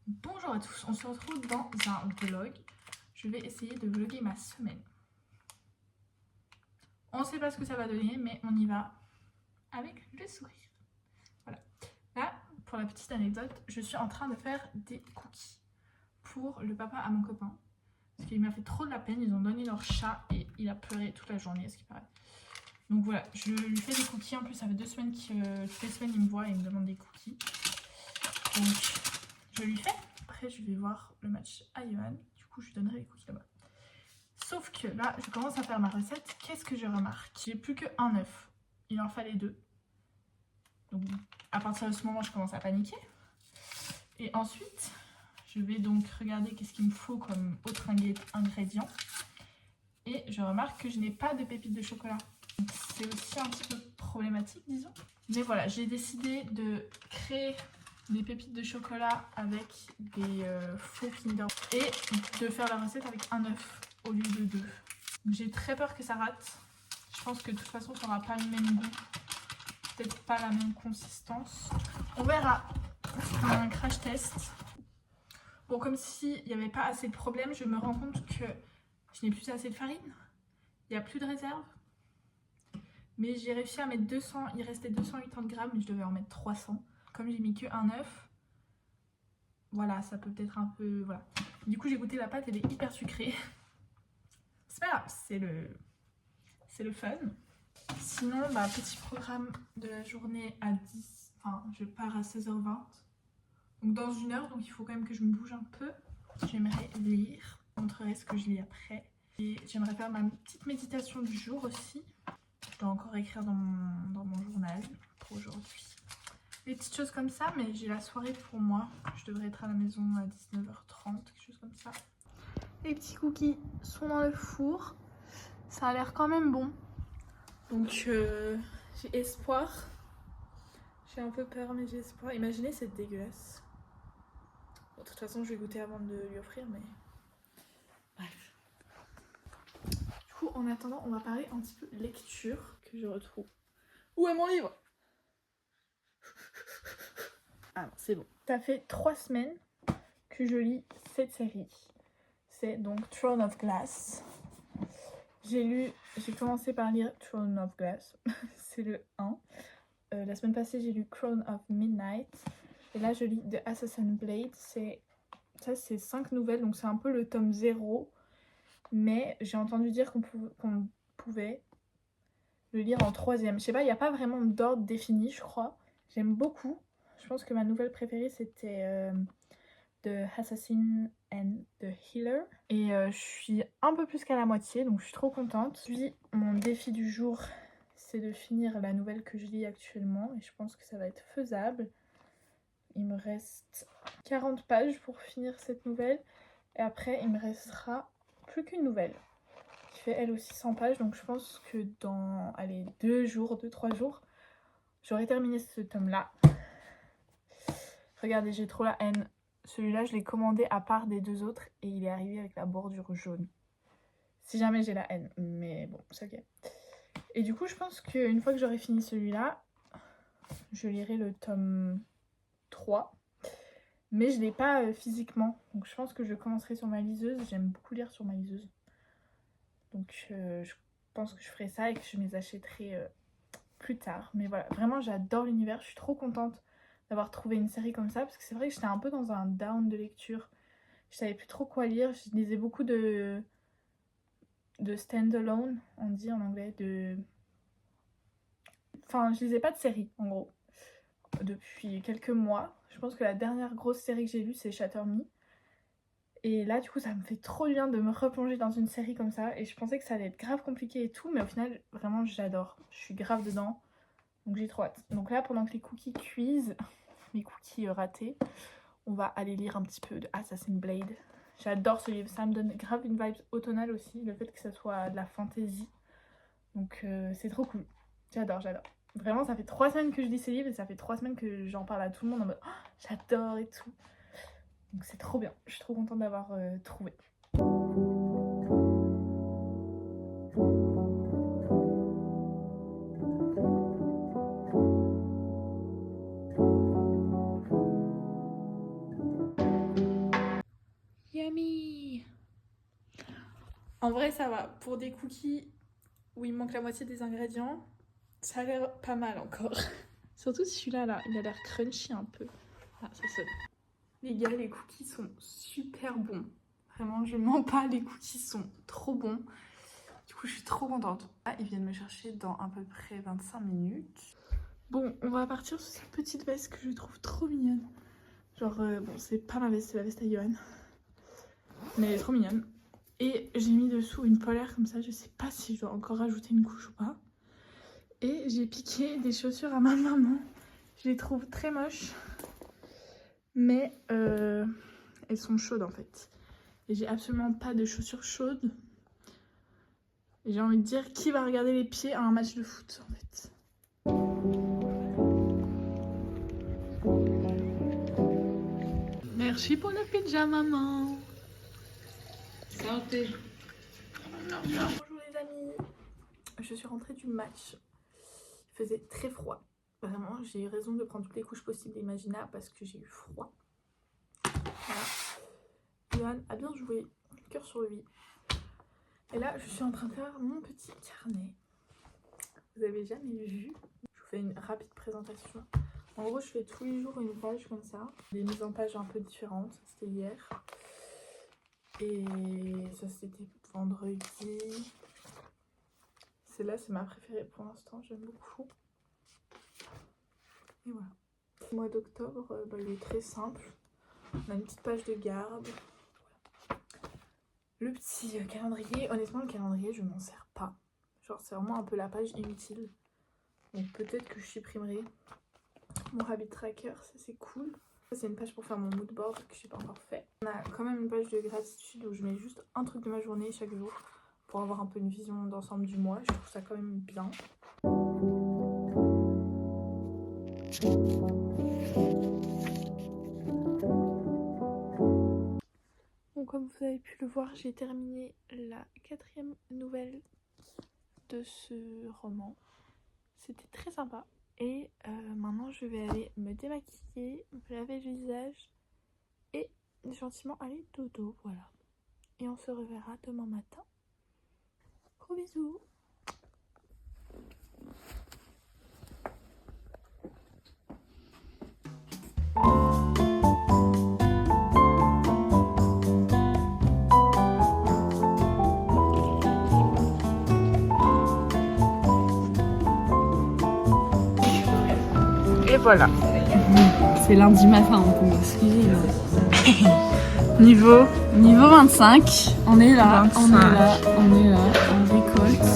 Bonjour à tous, on se retrouve dans un vlog. Je vais essayer de vlogger ma semaine. On ne sait pas ce que ça va donner, mais on y va avec le sourire. Voilà. Là, pour la petite anecdote, je suis en train de faire des cookies pour le papa à mon copain. Parce qu'il m'a fait trop de la peine, ils ont donné leur chat et il a pleuré toute la journée, à ce qui paraît. Donc voilà, je lui fais des cookies. En plus, ça fait 2 semaines que toutes les semaines il me voit et il me demande des cookies. Donc je lui fais. Après, je vais voir le match à Johan. Du coup, je lui donnerai les cookies là-bas. Sauf que là, je commence à faire ma recette. Qu'est-ce que je remarque? J'ai plus qu'un œuf. Il en fallait 2. Donc, à partir de ce moment, je commence à paniquer. Et ensuite, je vais donc regarder qu'est-ce qu'il me faut comme autre ingrédient. Et je remarque que je n'ai pas de pépites de chocolat. C'est aussi un petit peu problématique, disons. Mais voilà, j'ai décidé de créer des pépites de chocolat avec des faux Kinder et de faire la recette avec un œuf au lieu de 2. J'ai très peur que ça rate. Je pense que de toute façon ça n'aura pas le même goût, peut-être pas la même consistance. On verra. C'est un crash test. Bon, comme s'il n'y avait pas assez de problèmes, je me rends compte que je n'ai plus assez de farine. Il n'y a plus de réserve. Mais j'ai réussi à mettre 200, il restait 280 grammes, mais je devais en mettre 300. Comme j'ai mis que un œuf, voilà, ça peut être un peu... Voilà. Du coup, j'ai goûté la pâte, elle est hyper sucrée. C'est pas grave, c'est le fun. Sinon, bah, petit programme de la journée à 10... Enfin, je pars à 16h20. Donc dans 1 heure, donc il faut quand même que je me bouge un peu. J'aimerais lire, je montrerai ce que je lis après. Et j'aimerais faire ma petite méditation du jour aussi. Je dois encore écrire dans mon journal pour aujourd'hui. Des petites choses comme ça, mais j'ai la soirée pour moi. Je devrais être à la maison à 19h30, quelque chose comme ça. Les petits cookies sont dans le four. Ça a l'air quand même bon. Donc j'ai espoir. J'ai un peu peur, mais j'ai espoir. Imaginez, c'est dégueulasse. Bon, de toute façon, je vais goûter avant de lui offrir, mais... Bref. Du coup, en attendant, on va parler un petit peu lecture que je retrouve. Où est mon livre? Ah non, c'est bon. Ça fait 3 semaines que je lis cette série. C'est donc Throne of Glass. J'ai commencé par lire Throne of Glass. C'est le 1. La semaine passée, j'ai lu Crown of Midnight. Et là, je lis The Assassin Blade. Ça, c'est 5 nouvelles, donc c'est un peu le tome 0. Mais j'ai entendu dire qu'on pouvait le lire en 3e. Je sais pas, il n'y a pas vraiment d'ordre défini, je crois. J'aime beaucoup. Je pense que ma nouvelle préférée, c'était The Assassin and the Healer. Et je suis un peu plus qu'à la moitié, donc je suis trop contente. Puis, mon défi du jour, c'est de finir la nouvelle que je lis actuellement. Et je pense que ça va être faisable. Il me reste 40 pages pour finir cette nouvelle. Et après, il me restera plus qu'une nouvelle, qui fait elle aussi 100 pages. Donc je pense que dans, allez, 2-3 jours, j'aurai terminé ce tome-là. Regardez, j'ai trop la haine. Celui-là, je l'ai commandé à part des 2 autres et il est arrivé avec la bordure jaune. Si jamais j'ai la haine, mais bon, c'est ok. Et du coup, je pense qu'une fois que j'aurai fini celui-là, je lirai le tome 3. Mais je ne l'ai pas physiquement. Donc je pense que je commencerai sur ma liseuse. J'aime beaucoup lire sur ma liseuse. Donc je pense que je ferai ça et que je me les achèterai plus tard. Mais voilà, vraiment j'adore l'univers. Je suis trop contente d'avoir trouvé une série comme ça. Parce que c'est vrai que j'étais un peu dans un down de lecture. Je savais plus trop quoi lire. Je lisais beaucoup de stand-alone, on dit en anglais. Enfin, je lisais pas de série en gros. Depuis quelques mois. Je pense que la dernière grosse série que j'ai lue, c'est Shatter Me. Et là, du coup, ça me fait trop bien de me replonger dans une série comme ça. Et je pensais que ça allait être grave compliqué et tout. Mais au final, vraiment, j'adore. Je suis grave dedans. Donc j'ai trop hâte. Donc là, pendant que les cookies cuisent, les cookies ratés, on va aller lire un petit peu de Assassin Blade. J'adore ce livre. Ça me donne grave une vibe automnale aussi. Le fait que ça soit de la fantasy. Donc c'est trop cool. J'adore. Vraiment, ça fait 3 semaines que je lis ces livres. Et ça fait 3 semaines que j'en parle à tout le monde en mode oh, j'adore et tout. Donc c'est trop bien, je suis trop contente d'avoir trouvé. En vrai, ça va. Pour des cookies où il manque la moitié des ingrédients, ça a l'air pas mal encore. Surtout celui-là, là, il a l'air crunchy un peu. Ah, ça sonne. Les gars, les cookies sont super bons. Vraiment, je mens pas, les cookies sont trop bons. Du coup, je suis trop contente. Ah, ils viennent me chercher dans à peu près 25 minutes. Bon, on va partir sur cette petite veste que je trouve trop mignonne. Genre, bon, c'est pas ma veste, c'est la veste à Johan. Mais elle est trop mignonne. Et j'ai mis dessous une polaire comme ça, je sais pas si je dois encore rajouter une couche ou pas. Et j'ai piqué des chaussures à ma maman. Je les trouve très moches. Mais elles sont chaudes en fait. Et j'ai absolument pas de chaussures chaudes. Et j'ai envie de dire, qui va regarder les pieds à un match de foot en fait. Merci pour le pizza maman. Santé. Bonjour les amis. Je suis rentrée du match. Il faisait très froid. Vraiment, j'ai eu raison de prendre toutes les couches possibles et imaginables parce que j'ai eu froid. Voilà. Johan a bien joué, cœur sur lui. Et là, je suis en train de faire mon petit carnet. Vous avez jamais vu. Je vous fais une rapide présentation. En gros, je fais tous les jours une page comme ça. Des mises en page un peu différentes. C'était hier. Et ça, c'était vendredi. Celle-là, c'est ma préférée pour l'instant. J'aime beaucoup. Et voilà. Le mois d'octobre, il est très simple. On a une petite page de garde. Le petit calendrier. Honnêtement, le calendrier, je m'en sers pas. Genre, c'est vraiment un peu la page inutile. Donc peut-être que je supprimerai. Mon habit tracker, ça c'est cool. Ça, c'est une page pour faire mon mood board que j'ai pas encore fait. On a quand même une page de gratitude où je mets juste un truc de ma journée chaque jour pour avoir un peu une vision d'ensemble du mois. Je trouve ça quand même bien. Bon, comme vous avez pu le voir, j'ai terminé la 4e nouvelle de ce roman. C'était très sympa. Et maintenant, je vais aller me démaquiller, me laver le visage et gentiment aller dodo. Voilà. Et on se reverra demain matin. Gros bisous. Et voilà. C'est lundi matin, on peut m'excuser. Niveau 25, on est là, 25. on est là, on récolte.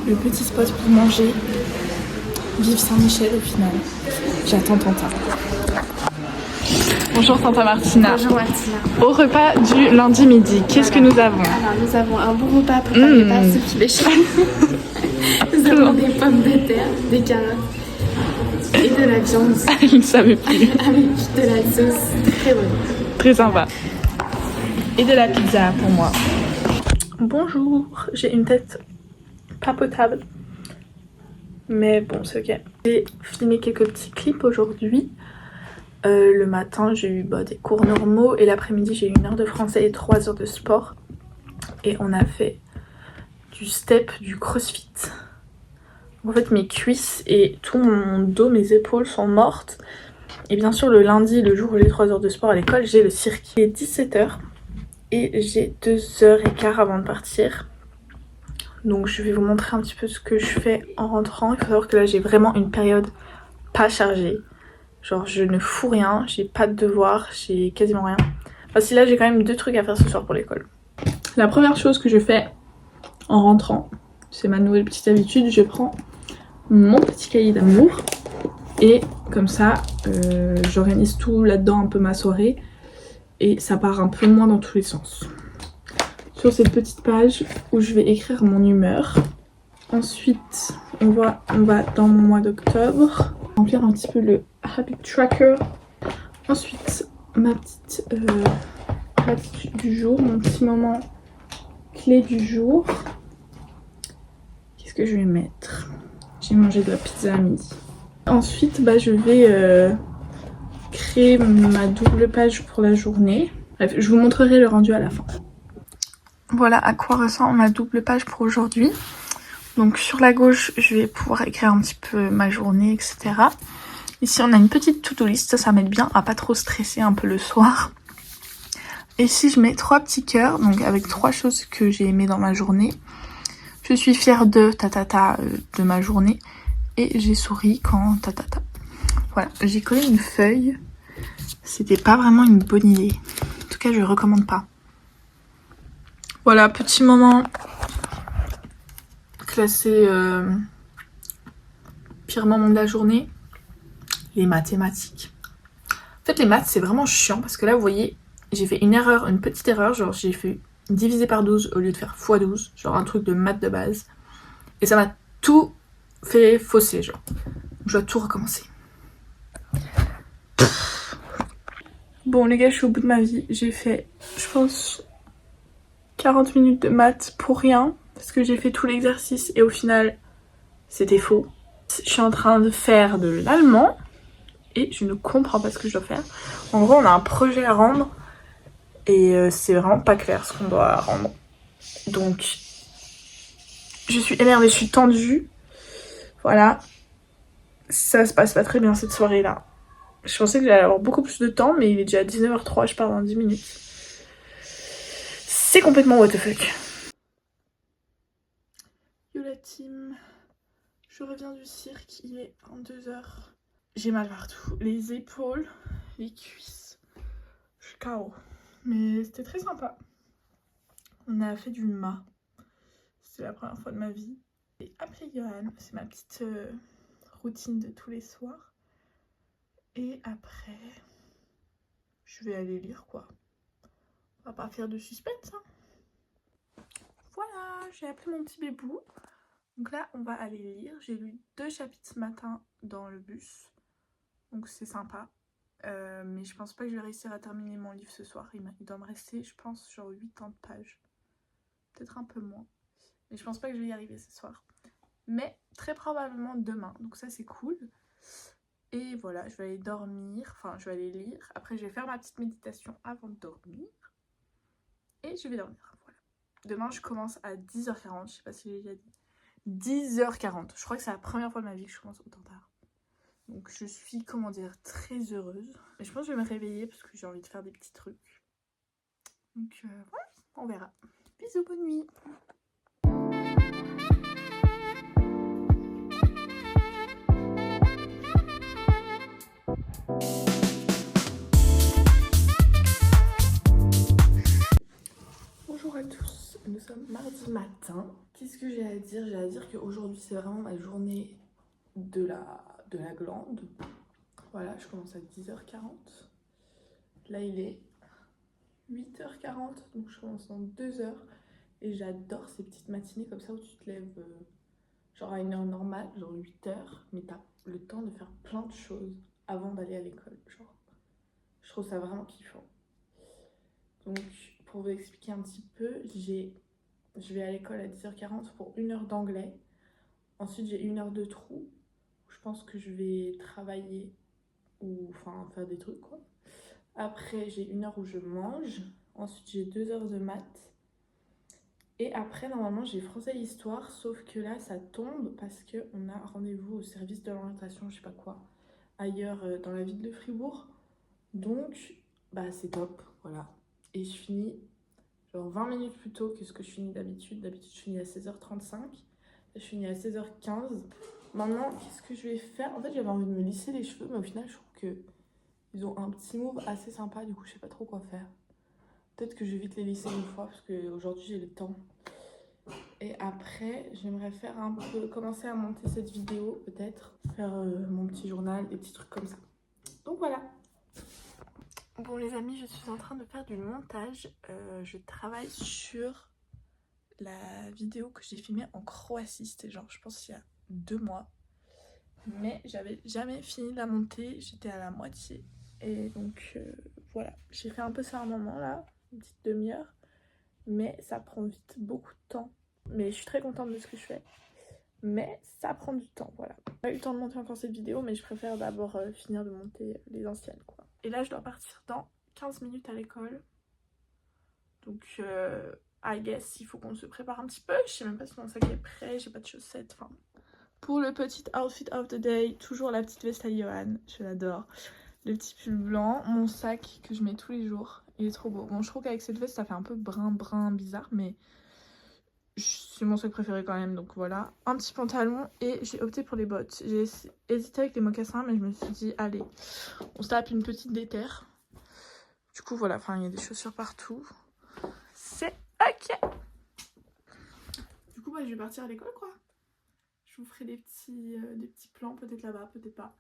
le petit spot pour manger. Vive Saint-Michel au final. J'attends Tanta. Bonjour Tanta Martina. Bonjour Martina. Au repas du lundi midi, qu'est-ce que nous avons? Alors nous avons un bon repas préparé par Sophie Béchet. Nous avons des pommes de terre, des carottes et de la viande. Il ne savait plus. Avec de la sauce très bonne. Très sympa. Et de la pizza pour moi. Bonjour, j'ai une tête pas potable. Mais bon, c'est ok. J'ai filmé quelques petits clips aujourd'hui. Le matin, j'ai eu des cours normaux et l'après-midi, j'ai eu 1 heure de français et 3 heures de sport. Et on a fait du step, du crossfit. En fait, mes cuisses et tout mon dos, mes épaules sont mortes. Et bien sûr, le lundi, le jour où j'ai 3 heures de sport à l'école, j'ai le cirque. Il est 17 h et j'ai 2h15 avant de partir. Donc je vais vous montrer un petit peu ce que je fais en rentrant. Il faut savoir que là, j'ai vraiment une période pas chargée. Genre je ne fous rien, j'ai pas de devoirs, j'ai quasiment rien. Enfin si, là j'ai quand même 2 trucs à faire ce soir pour l'école. La première chose que je fais en rentrant, c'est ma nouvelle petite habitude, je prends mon petit cahier d'amour et comme ça j'organise tout là-dedans un peu ma soirée et ça part un peu moins dans tous les sens. Sur cette petite page où je vais écrire mon humeur. Ensuite on va dans mon mois d'octobre, remplir un petit peu le habit tracker. Ensuite ma petite gratitude du jour, mon petit moment clé du jour. Qu'est-ce que je vais mettre? J'ai mangé de la pizza à midi. Ensuite, bah, je vais créer ma double page pour la journée. Bref, je vous montrerai le rendu à la fin. Voilà à quoi ressemble ma double page pour aujourd'hui. Donc sur la gauche, je vais pouvoir écrire un petit peu ma journée, etc. Ici, on a une petite to-do list, ça m'aide bien à pas trop stresser un peu le soir. Ici, je mets 3 petits cœurs, donc avec 3 choses que j'ai aimées dans ma journée. Je suis fière de de ma journée et j'ai souri quand Voilà, j'ai collé une feuille. C'était pas vraiment une bonne idée. En tout cas, je le recommande pas. Voilà, petit moment classé pire moment de la journée. Les mathématiques. En fait, les maths, c'est vraiment chiant parce que là, vous voyez, j'ai fait une erreur, une petite erreur. Genre, j'ai fait diviser par 12 au lieu de faire x12. Genre, un truc de maths de base. Et ça m'a tout fait fausser, genre. Je dois tout recommencer. Bon, les gars, je suis au bout de ma vie. J'ai fait, je pense, 40 minutes de maths pour rien. Parce que j'ai fait tout l'exercice et au final, c'était faux. Je suis en train de faire de l'allemand. Et je ne comprends pas ce que je dois faire. En gros, on a un projet à rendre. Et c'est vraiment pas clair ce qu'on doit rendre. Donc, je suis énervée, je suis tendue. Voilà. Ça se passe pas très bien cette soirée-là. Je pensais que j'allais avoir beaucoup plus de temps, mais il est déjà 19h03, je pars dans 10 minutes. C'est complètement what the fuck. Yo la team. Je reviens du cirque, il est 22h. J'ai mal partout. Les épaules, les cuisses. Je suis KO. Mais c'était très sympa. On a fait du mât. C'était la première fois de ma vie. J'ai appelé Johan. C'est ma petite routine de tous les soirs. Et après, je vais aller lire quoi. On va pas faire de suspense. Hein. Voilà, j'ai appelé mon petit bébou. Donc là, on va aller lire. J'ai lu 2 chapitres ce matin dans le bus. Donc c'est sympa. Mais je pense pas que je vais réussir à terminer mon livre ce soir. Il doit me rester, je pense, genre 80 pages. Peut-être un peu moins. Mais je pense pas que je vais y arriver ce soir. Mais très probablement demain. Donc ça, c'est cool. Et voilà, je vais aller dormir. Enfin, je vais aller lire. Après, je vais faire ma petite méditation avant de dormir. Et je vais dormir. Voilà. Demain, je commence à 10h40. Je sais pas si j'ai déjà dit. 10h40. Je crois que c'est la première fois de ma vie que je commence autant tard. Donc je suis, comment dire, très heureuse. Et je pense que je vais me réveiller parce que j'ai envie de faire des petits trucs. Donc voilà, on verra. Bisous, bonne nuit. Bonjour à tous, nous sommes mardi matin. Qu'est-ce que j'ai à dire? J'ai à dire qu'aujourd'hui c'est vraiment ma journée de la glande. Voilà, je commence à 10h40. Là il est 8h40, donc je commence dans 2 heures. Et j'adore ces petites matinées comme ça où tu te lèves genre à une heure normale, genre 8h, mais t'as le temps de faire plein de choses avant d'aller à l'école. Genre, je trouve ça vraiment kiffant. Donc, pour vous expliquer un petit peu, je vais à l'école à 10h40 pour 1 heure d'anglais. Ensuite, j'ai 1 heure de trou. Je pense que je vais travailler ou enfin faire des trucs quoi. Après, j'ai 1 heure où je mange. Ensuite, j'ai 2 heures de maths. Et après, normalement, j'ai français et histoire, sauf que là, ça tombe parce qu'on a rendez-vous au service de l'orientation, je sais pas quoi, ailleurs dans la ville de Fribourg. Donc, bah, c'est top, voilà. Et je finis genre 20 minutes plus tôt que ce que je finis d'habitude. D'habitude, je finis à 16h35. Là, je finis à 16h15. Maintenant, qu'est-ce que je vais faire? En fait, j'avais envie de me lisser les cheveux, mais au final, je trouve que ils ont un petit move assez sympa. Du coup, je sais pas trop quoi faire. Peut-être que je vais vite les lisser une fois parce qu'aujourd'hui j'ai le temps. Et après, j'aimerais faire un peu, commencer à monter cette vidéo peut-être. Faire mon petit journal, des petits trucs comme ça. Donc voilà. Bon les amis, je suis en train de faire du montage. Je travaille sur la vidéo que j'ai filmée en Croatie. C'était genre, je pense, il y a 2 mois. Mais j'avais jamais fini de la monter. J'étais à la moitié. Et donc voilà. J'ai fait un peu ça un moment là. Une petite demi-heure, mais ça prend vite beaucoup de temps. Mais je suis très contente de ce que je fais. Mais ça prend du temps, voilà. J'ai pas eu le temps de monter encore cette vidéo, mais je préfère d'abord finir de monter les anciennes, quoi. Et là, je dois partir dans 15 minutes à l'école. Donc, I guess, il faut qu'on se prépare un petit peu. Je sais même pas si mon sac est prêt, j'ai pas de chaussettes, enfin... Pour le petit outfit of the day, toujours la petite veste à Johan, je l'adore. Le petit pull blanc, mon sac que je mets tous les jours, il est trop beau. Bon, je trouve qu'avec cette veste, ça fait un peu brun bizarre, mais c'est mon sac préféré quand même, donc voilà. Un petit pantalon et j'ai opté pour les bottes. J'ai hésité avec les mocassins, mais je me suis dit, allez, on se tape une petite déterre. Du coup, voilà, enfin, il y a des chaussures partout. C'est ok. Du coup, je vais partir à l'école, quoi. Je vous ferai des petits plans, peut-être là-bas, peut-être pas.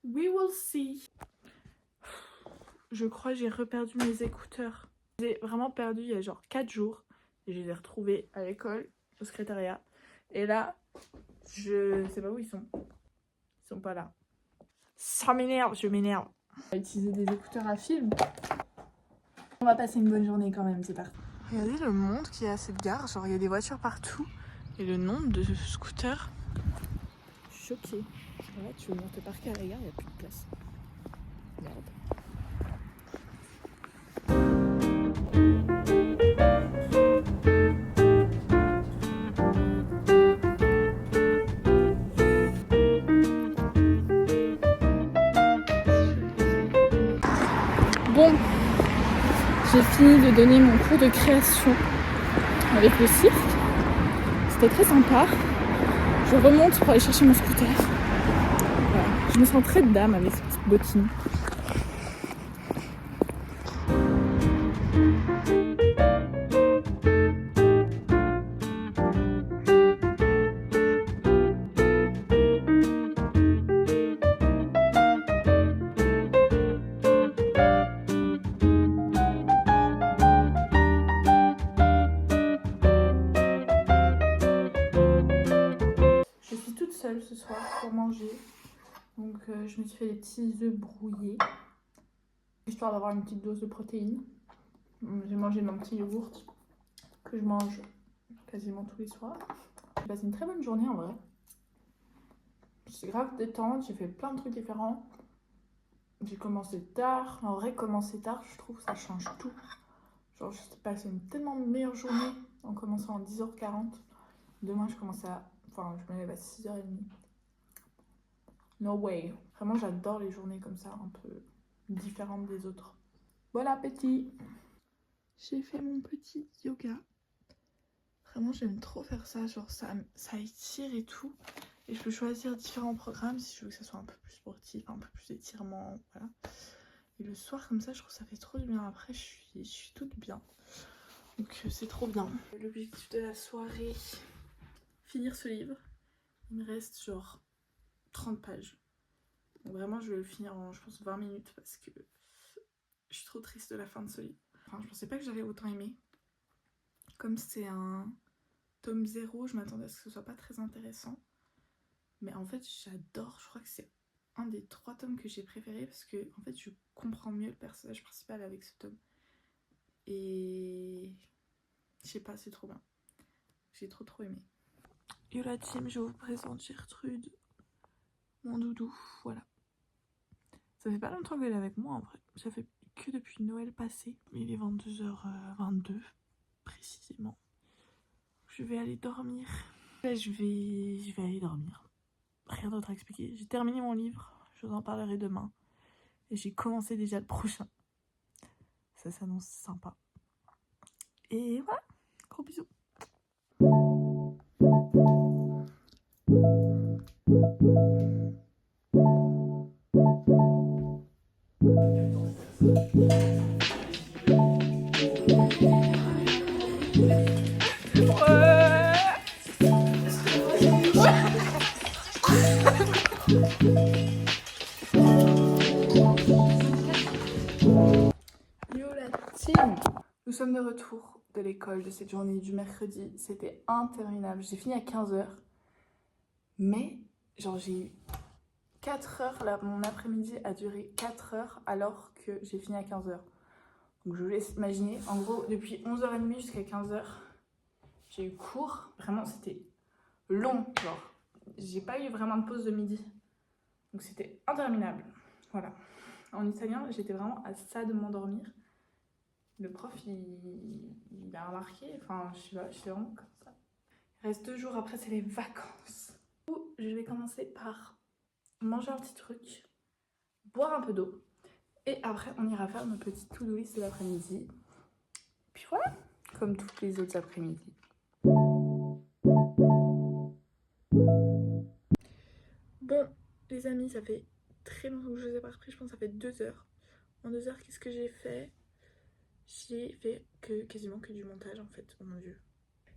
We will see. Je crois que j'ai reperdu mes écouteurs. Je les ai vraiment perdus il y a genre 4 jours. Et je les ai retrouvés à l'école, au secrétariat. Et là, je sais pas où ils sont. Ils sont pas là. Ça m'énerve, je m'énerve. On va utiliser des écouteurs à fil. On va passer une bonne journée quand même, c'est parti. Regardez le monde qu'il y a à cette gare. Genre, il y a des voitures partout. Et le nombre de scooters. Je suis choquée. Voilà, tu veux venir te parquer à la gare, il n'y a plus de place. Merde. Bon, j'ai fini de donner mon cours de création avec le cirque. C'était très sympa. Je remonte pour aller chercher mon scooter. Voilà. Je me sens très dame avec ces petites bottines. Ce soir pour manger, donc je me suis fait des petits œufs brouillés histoire d'avoir une petite dose de protéines. J'ai mangé mon petit yogourt que je mange quasiment tous les soirs. J'ai passé une très bonne journée en vrai, c'est grave détente, j'ai fait plein de trucs différents. J'ai commencé tard, en vrai commencer tard je trouve ça change tout. Genre j'ai passé une tellement meilleure journée en commençant à 10h40. Demain je commence à... Enfin, je me lève à 6h30. No way. Vraiment, j'adore les journées comme ça, un peu différentes des autres. Bon appétit. J'ai fait mon petit yoga. Vraiment, j'aime trop faire ça. Genre, ça étire et tout. Et je peux choisir différents programmes si je veux que ça soit un peu plus sportif, un peu plus étirement. Voilà. Et le soir, comme ça, je trouve que ça fait trop du bien. Après, je suis toute bien. Donc, c'est trop bien. L'objectif de la soirée... finir ce livre. Il me reste genre 30 pages. Donc vraiment je vais le finir en je pense 20 minutes parce que je suis trop triste de la fin de ce livre. Enfin je pensais pas que j'allais autant aimer. Comme c'est un tome 0, je m'attendais à ce que ce soit pas très intéressant. Mais en fait j'adore, je crois que c'est un des 3 tomes que j'ai préféré parce que en fait je comprends mieux le personnage principal avec ce tome. Et je sais pas, c'est trop bien. J'ai trop aimé. Yo la team, je vous présente Gertrude, mon doudou, voilà. Ça fait pas longtemps qu'elle est avec moi en vrai, ça fait que depuis Noël passé. Il est 22h22 précisément. Je vais aller dormir. Là, je vais aller dormir. Rien d'autre à expliquer. J'ai terminé mon livre, je vous en parlerai demain. Et j'ai commencé déjà le prochain. Ça s'annonce sympa. Et voilà, gros bisous. Yo la team. Nous sommes de retour de l'école de cette journée du mercredi. C'était interminable. J'ai fini à 15h. Mais genre j'ai eu 4 heures, là, mon après-midi a duré 4 heures alors que j'ai fini à 15h. Donc je vous laisse imaginer, en gros depuis 11h30 jusqu'à 15h, j'ai eu cours. Vraiment c'était long, genre. J'ai pas eu vraiment de pause de midi. Donc c'était interminable. Voilà. En italien, j'étais vraiment à ça de m'endormir. Le prof, il a remarqué. Enfin, je sais pas, j'étais vraiment comme ça. Il reste 2 jours après, c'est les vacances. Je vais commencer par manger un petit truc, boire un peu d'eau. Et après, on ira faire nos petites to-do list de l'après-midi. Puis voilà, comme toutes les autres après-midi. Bon, les amis, ça fait très longtemps que je vous ai pas repris. Je pense que ça fait 2 heures. En 2 heures, qu'est-ce que j'ai fait? J'ai fait quasiment que du montage en fait. Oh mon dieu.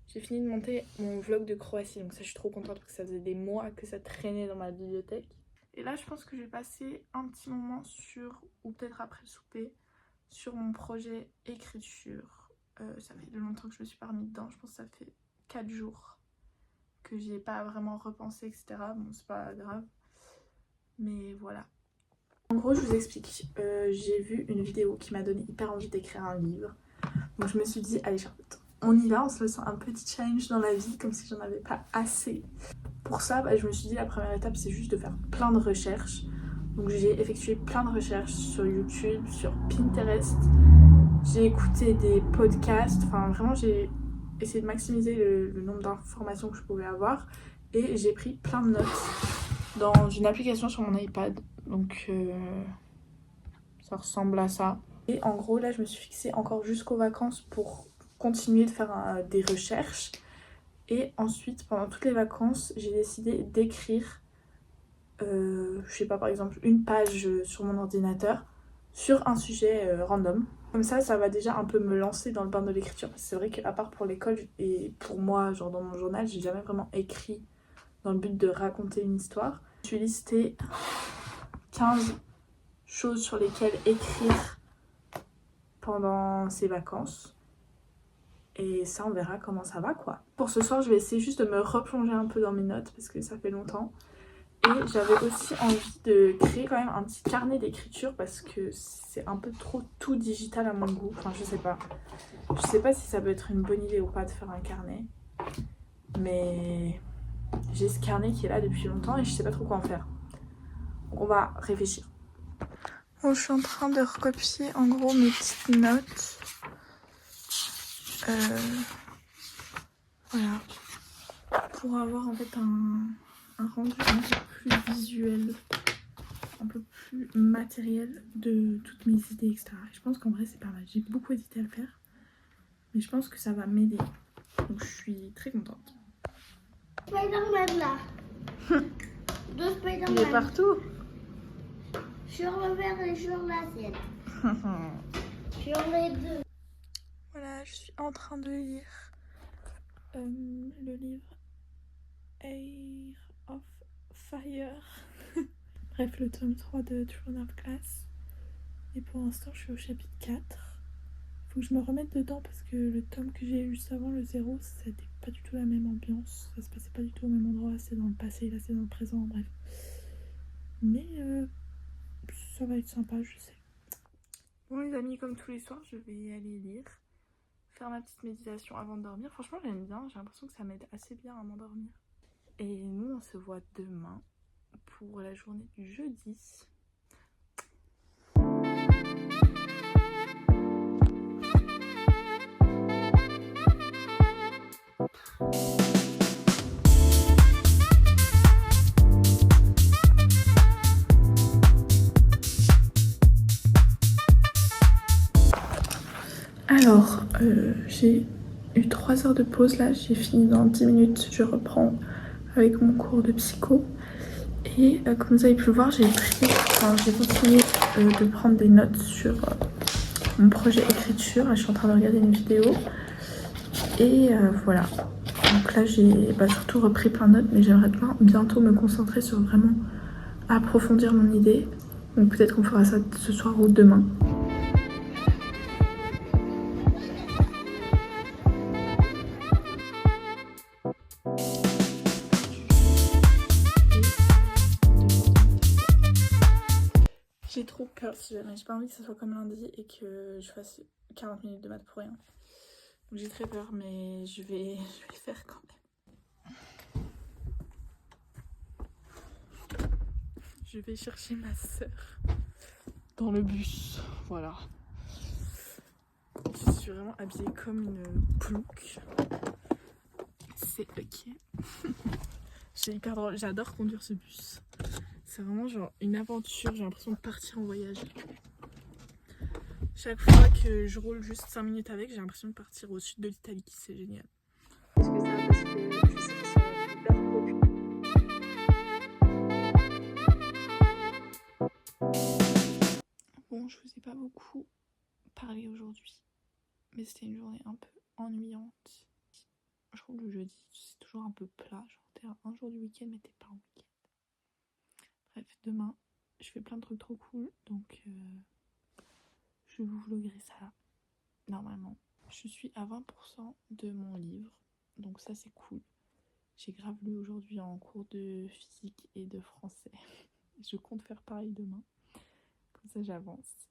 J'ai fini de monter mon vlog de Croatie. Donc ça, je suis trop contente parce que ça faisait des mois que ça traînait dans ma bibliothèque. Et là, je pense que je vais passer un petit moment sur, ou peut-être après le souper, sur mon projet écriture. Ça fait de longtemps que je me suis pas remis dedans. Je pense que ça fait 4 jours que j'y ai pas vraiment repensé, etc. Bon, c'est pas grave. Mais voilà. En gros, je vous explique. J'ai vu une vidéo qui m'a donné hyper envie d'écrire un livre. Donc je me suis dit, allez Charlotte, on y va, on se sent un petit challenge dans la vie, comme si j'en avais pas assez. Pour ça, je me suis dit, la première étape, c'est juste de faire plein de recherches. Donc j'ai effectué plein de recherches sur YouTube, sur Pinterest. J'ai écouté des podcasts. Enfin, vraiment, j'ai essayé de maximiser le nombre d'informations que je pouvais avoir. Et j'ai pris plein de notes dans une application sur mon iPad. Donc ça ressemble à ça. Et en gros, là, je me suis fixée encore jusqu'aux vacances pour continuer de faire des recherches. Et ensuite, pendant toutes les vacances, j'ai décidé d'écrire, je sais pas, par exemple, une page sur mon ordinateur sur un sujet random. Comme ça va déjà un peu me lancer dans le bain de l'écriture. Parce que c'est vrai qu'à part pour l'école et pour moi, genre dans mon journal, j'ai jamais vraiment écrit dans le but de raconter une histoire. Je suis listé 15 choses sur lesquelles écrire pendant ces vacances. Et ça, on verra comment ça va, quoi. Pour ce soir, je vais essayer juste de me replonger un peu dans mes notes parce que ça fait longtemps. Et j'avais aussi envie de créer quand même un petit carnet d'écriture parce que c'est un peu trop tout digital à mon goût. Enfin, je sais pas. Je sais pas si ça peut être une bonne idée ou pas de faire un carnet. Mais j'ai ce carnet qui est là depuis longtemps et je sais pas trop quoi en faire. Donc on va réfléchir. Bon, je suis en train de recopier en gros mes petites notes. Voilà. Pour avoir en fait un rendu un peu plus visuel, un peu plus matériel de toutes mes idées, etc. Et je pense qu'en vrai c'est pas mal. J'ai beaucoup hésité à le faire, mais je pense que ça va m'aider. Donc je suis très contente. Spider-Man là. Deux Spider-Man. Il est partout. Sur le verre et sur l'assiette. Sur les deux. Voilà, je suis en train de lire le livre Air of Fire. Bref, le tome 3 de Throne of Glass. Et pour l'instant, je suis au chapitre 4. Faut que je me remette dedans parce que le tome que j'ai eu juste avant, le 0, c'était pas du tout la même ambiance. Ça se passait pas du tout au même endroit. C'est dans le passé, là c'est dans le présent, bref. Mais ça va être sympa, je sais. Bon les amis, comme tous les soirs, je vais aller lire. Faire ma petite méditation avant de dormir. Franchement, j'aime bien. J'ai l'impression que ça m'aide assez bien à m'endormir. Et nous, on se voit demain pour la journée du jeudi. Alors, j'ai eu 3 heures de pause là, j'ai fini dans 10 minutes, je reprends avec mon cours de psycho. Et comme vous avez pu le voir, j'ai continué de prendre des notes sur mon projet écriture. Je suis en train de regarder une vidéo. Et voilà. Donc là, j'ai surtout repris plein de notes, mais j'aimerais bientôt me concentrer sur vraiment approfondir mon idée. Donc peut-être qu'on fera ça ce soir ou demain. J'ai trop peur si jamais, j'ai pas envie que ça soit comme lundi et que je fasse 40 minutes de maths pour rien. Donc j'ai très peur, mais je vais faire quand même. Je vais chercher ma sœur dans le bus. Voilà. Je suis vraiment habillée comme une plouc. C'est ok. J'ai hyper drôle. J'adore conduire ce bus. C'est vraiment genre une aventure. J'ai l'impression de partir en voyage. Chaque fois que je roule juste 5 minutes avec, j'ai l'impression de partir au sud de l'Italie. C'est génial. Bon, je vous ai pas beaucoup parlé aujourd'hui, mais c'était une journée un peu ennuyante. Je trouve que le jeudi, c'est toujours un peu plat. Genre, t'es un jour du week-end, mais t'es pas en week-end. Bref, demain, je fais plein de trucs trop cool, donc je vous vloguerai ça normalement. Je suis à 20% de mon livre, donc ça c'est cool. J'ai grave lu aujourd'hui en cours de physique et de français. Je compte faire pareil demain. Comme ça j'avance.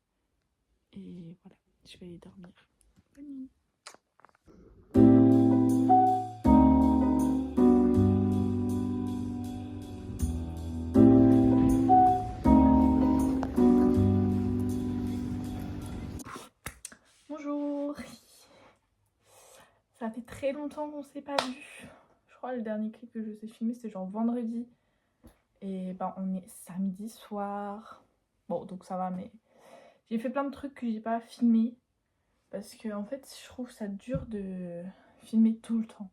Et voilà, je vais aller dormir. Bonne nuit. Bonjour. Ça fait très longtemps qu'on s'est pas vu. Je crois que le dernier clip que je vous ai filmé c'était genre vendredi. Et ben on est samedi soir. Bon donc ça va, mais j'ai fait plein de trucs que j'ai pas filmé. Parce que en fait je trouve ça dur de filmer tout le temps.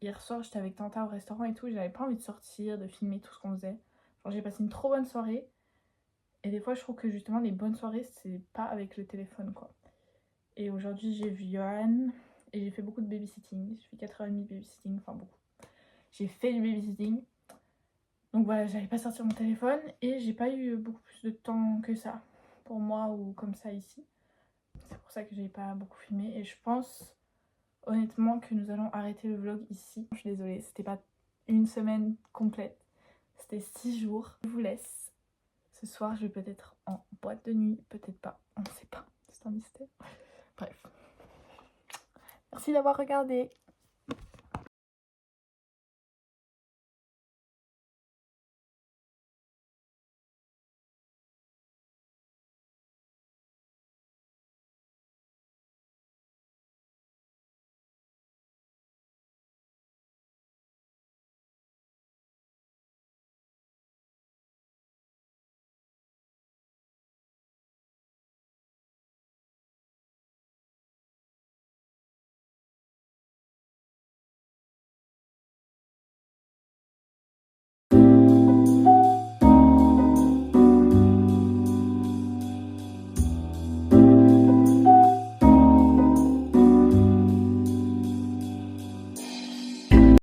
Hier soir j'étais avec Tanta au restaurant et tout, j'avais pas envie de sortir, de filmer tout ce qu'on faisait. Genre j'ai passé une trop bonne soirée. Et des fois je trouve que justement les bonnes soirées c'est pas avec le téléphone quoi. Et aujourd'hui j'ai vu Johan et j'ai fait beaucoup de babysitting. J'ai fait 4h30 de babysitting, enfin beaucoup. J'ai fait du babysitting. Donc voilà, j'avais pas sorti mon téléphone et j'ai pas eu beaucoup plus de temps que ça pour moi ou comme ça ici. C'est pour ça que j'ai pas beaucoup filmé et je pense honnêtement que nous allons arrêter le vlog ici. Je suis désolée, c'était pas une semaine complète, c'était 6 jours. Je vous laisse. Ce soir je vais peut-être en boîte de nuit, peut-être pas, on ne sait pas, c'est un mystère. Bref. Merci d'avoir regardé.